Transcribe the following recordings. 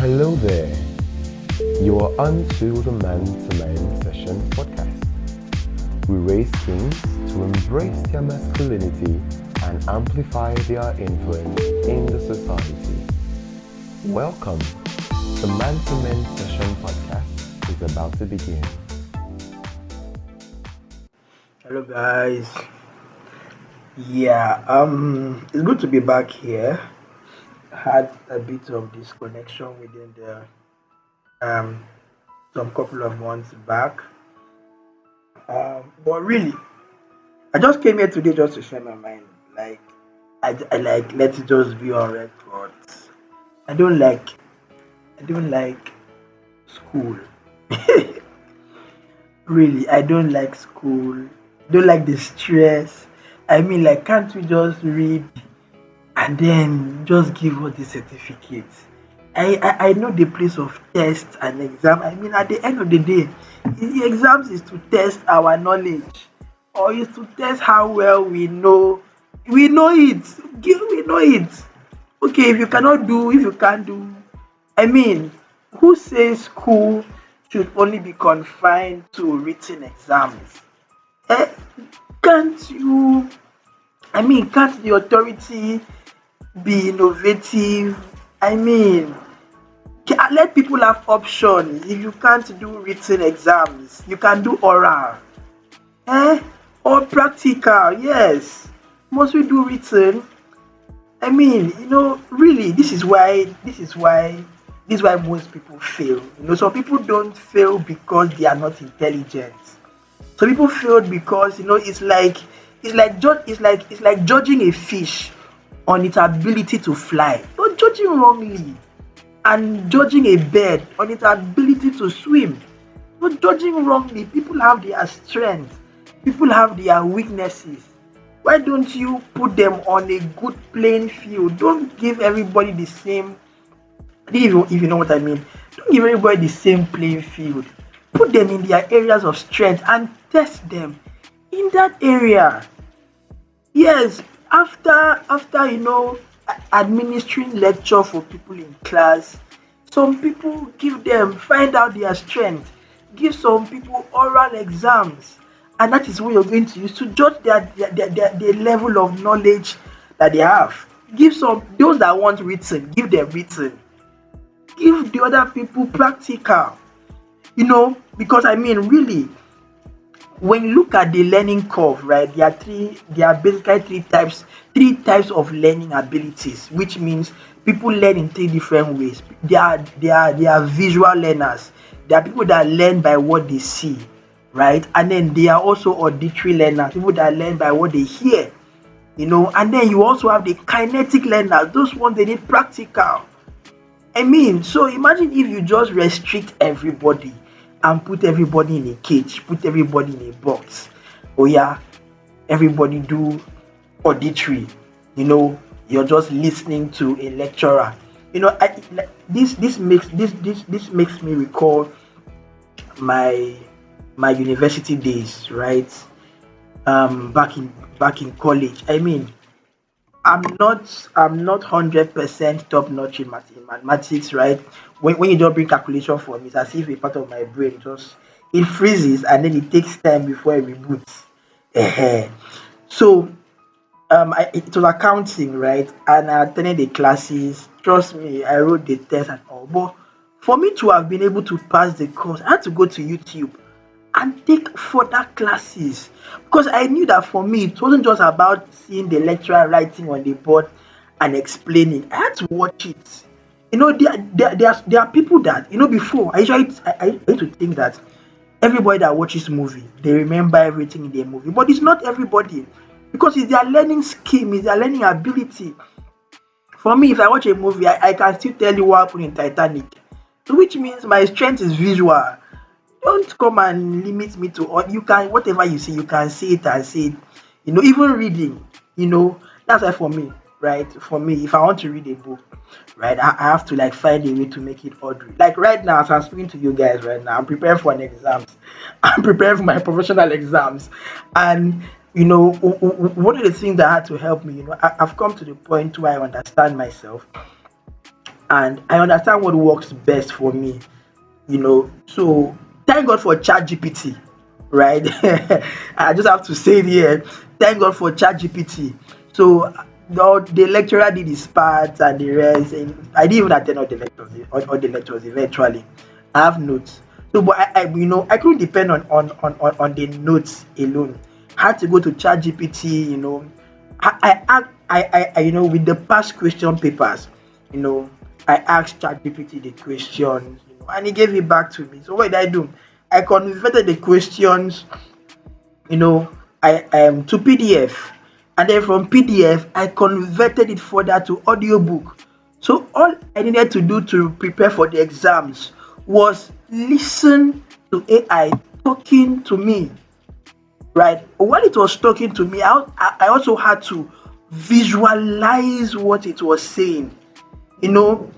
Hello there. You are onto the Man-to-Man Session podcast. We raise kings to embrace their masculinity and amplify their influence in the society. Welcome. The Man-to-Man Session podcast is about to begin. Hello guys. It's good to be back here. Had a bit of disconnection within the some couple of months back. But really, I just came here today just to share my mind. Like I like let it just be on record. I don't like I don't like school. Really, I don't like school. Don't like the stress. I mean, like, can't we just read and then just give us the certificates? I know the place of test and exam. I mean, at the end of the day, the exams is to test our knowledge or is to test how well we know. We know it. We know it. Okay, if you can't do, I mean, who says school should only be confined to written exams? Eh, can't you, can't the authority be innovative? I mean, let people have options. If you can't do written exams, you can do oral, eh? Or practical. Yes. Must we do written? I mean, really, this is why most people fail. Some people don't fail because they are not intelligent. Some people fail because it's like judging a fish on its ability to fly, not judging wrongly, and judging a bird on its ability to swim, not judging wrongly. People have their strengths, people have their weaknesses. Why don't you put them on a good playing field? Don't give everybody the same, if you know what I mean. Don't give everybody the same playing field. Put them in their areas of strength and test them in that area. Yes, after administering lecture for people in class, some people find out their strength, give some people oral exams, and that is what you're going to use to judge their level of knowledge that they have. Give some those that want written, give them written. Give the other people practical. Because I mean, really, when you look at the learning curve, right, there are basically three types of learning abilities, which means people learn in three different ways. They are visual learners. There are people that learn by what they see, right? And then they are also auditory learners, people that learn by what they hear, and then you also have the kinetic learners, those ones they need practical. I mean, so imagine if you just restrict everybody and put everybody in a cage, put everybody in a box. Oh yeah, everybody do auditory. You're just listening to a lecturer. This makes me recall my university days, right? Back in college. I mean, I'm not 100% top notch in mathematics, right? When you don't bring calculation for me, it's as if a part of my brain just it freezes and then it takes time before it reboots. Ehen. So it was accounting, right? And I attended the classes. Trust me, I wrote the test and all. But for me to have been able to pass the course, I had to go to YouTube and take further classes because I knew that for me it wasn't just about seeing the lecturer writing on the board and explaining. I had to watch it. There are people that before I used to think that everybody that watches movie they remember everything in the movie, but it's not everybody because it's their learning scheme, it's their learning ability. For me, if I watch a movie, I can still tell you what happened in Titanic, so which means my strength is visual. Don't come and limit me to all you can whatever you see, you can say it and say it. Even reading, that's why for me, right? For me, if I want to read a book, right, I have to like find a way to make it orderly. Like right now, as I'm speaking to you guys right now, I'm preparing for an exams. I'm preparing for my professional exams. And one of the things that had to help me, I've come to the point where I understand myself. and I understand what works best for me. So thank God for ChatGPT, right? I just have to say it here. Thank God for ChatGPT. So the lecturer did his part and the rest, and I didn't even attend all the lectures eventually. I have notes. So, but I couldn't depend on the notes alone. I had to go to ChatGPT. With the past question papers, you know, I asked ChatGPT the questions, and he gave it back to me. So what did I do? I converted the questions, you know, to PDF, and then from PDF I converted it further to audiobook. So all I needed to do to prepare for the exams was listen to AI talking to me, right? While it was talking to me, I also had to visualize what it was saying. You know,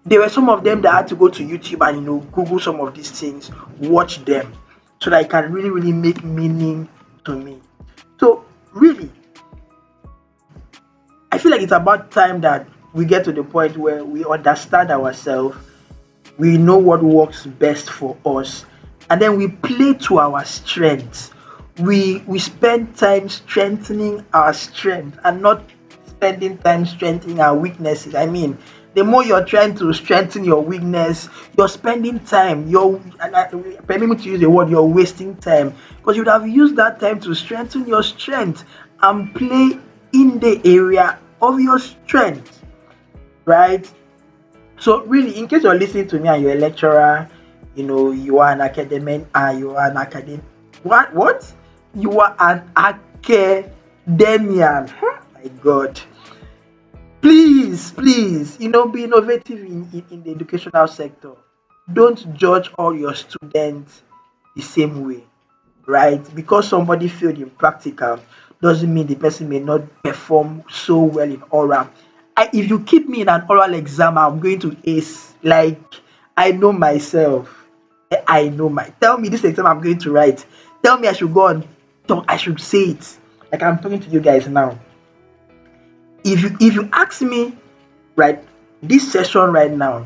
there were some of them that I had to go to YouTube and Google some of these things, watch them, so that it can really, really make meaning to me. So really, I feel like it's about time that we get to the point where we understand ourselves, we know what works best for us, and then we play to our strengths. We spend time strengthening our strength and not spending time strengthening our weaknesses. I mean, the more you're trying to strengthen your weakness, you're spending time. Permit me to use the word, you're wasting time, because you'd have used that time to strengthen your strength and play in the area of your strength, right? So really, in case you're listening to me and you're a lecturer, you are an academic, you are an academic. What? You are an academian. My God. Please, be innovative in the educational sector. Don't judge all your students the same way, right? Because somebody failed in practical doesn't mean the person may not perform so well in oral. If you keep me in an oral exam, I'm going to ace. Like, I know myself. I know tell me this exam I'm going to write. Tell me I should go on talk. I should say it. Like I'm talking to you guys now. If you ask me, right, this session right now,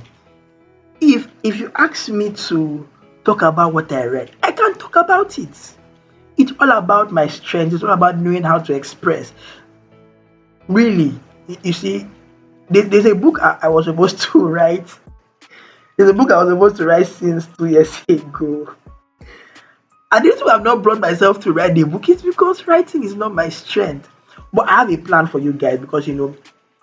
if you ask me to talk about what I read, I can talk about it. It's all about my strength. It's all about knowing how to express. Really, you see, there's a book I was supposed to write. There's a book I was supposed to write since 2 years ago. And this why I've not brought myself to write the book is because writing is not my strength. But I have a plan for you guys, because I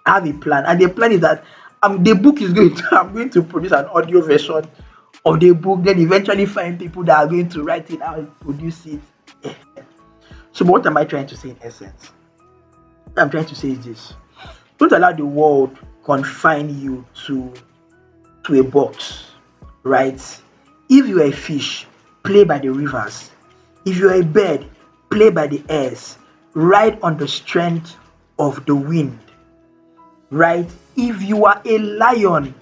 have a plan, and the plan is that the book is going to I'm going to produce an audio version of the book, then eventually find people that are going to write it and produce it. So what am I trying to say in essence? What I'm trying to say is this: don't allow the world confine you to a box, right? If you're a fish, play by the rivers. If you're a bird, play by the airs. Ride on the strength of the wind, right? If you are a lion,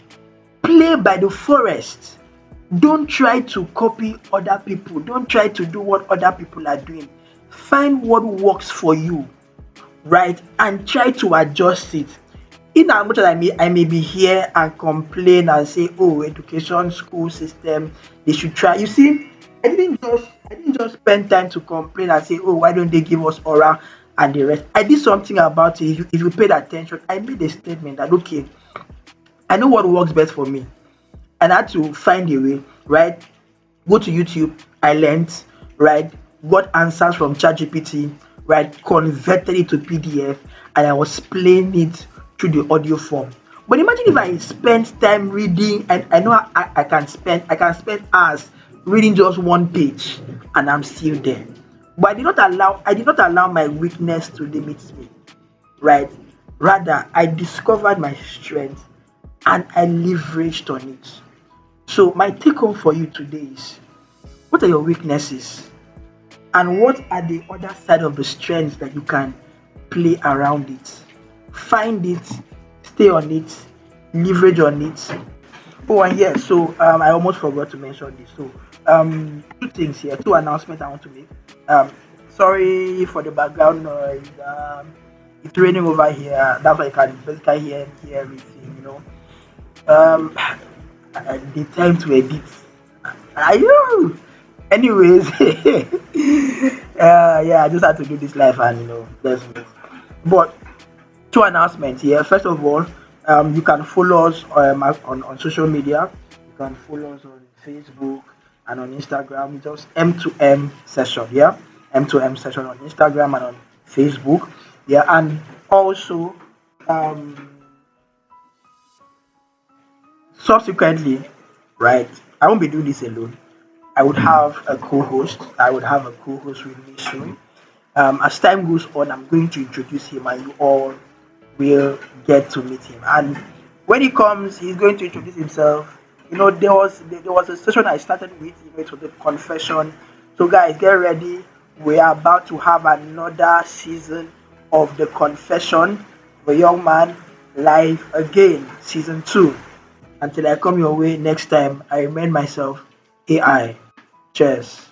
play by the forest. Don't try to copy other people. Don't try to do what other people are doing. Find what works for you, right? And try to adjust it. In as much as I may be here and complain and say, oh, education, school system, they should try. You see, I didn't just spend time to complain and say, oh, why don't they give us oral and the rest. I did something about it. If you paid attention, I made a statement that, okay, I know what works best for me, and I had to find a way, right? Go to YouTube, I learned, right? Got answers from ChatGPT, right? Converted it to PDF, and I was playing it through the audio form. But imagine if I spent time reading, and I know I can spend hours reading just one page, and I'm still there. But I did not allow my weakness to limit me, right? Rather, I discovered my strength and I leveraged on it. So my take home for you today is, what are your weaknesses? And what are the other side of the strengths that you can play around it? Find it, stay on it, leverage on it. Oh, and yeah, so I almost forgot to mention this. So two things here, two announcements I want to make. Sorry for the background noise. It's raining over here. That's why you can basically hear everything, Um, the time to edit. Are you? Anyways, yeah, I just had to do this live and let's move. But two announcements here. First of all, you can follow us on social media. You can follow us on Facebook and on Instagram. Just M2M session. Yeah, M2M session on Instagram and on Facebook. Yeah, and also um, subsequently, right? I won't be doing this alone. I would have a co-host. I would have a co-host with me soon. As time goes on, I'm going to introduce him, and you all will get to meet him. And when he comes, he's going to introduce himself. There was a session I started with. It was a confession. So guys, get ready. We are about to have another season of the confession of a young man live again, season 2. Until I come your way next time, I remain myself AI. Cheers.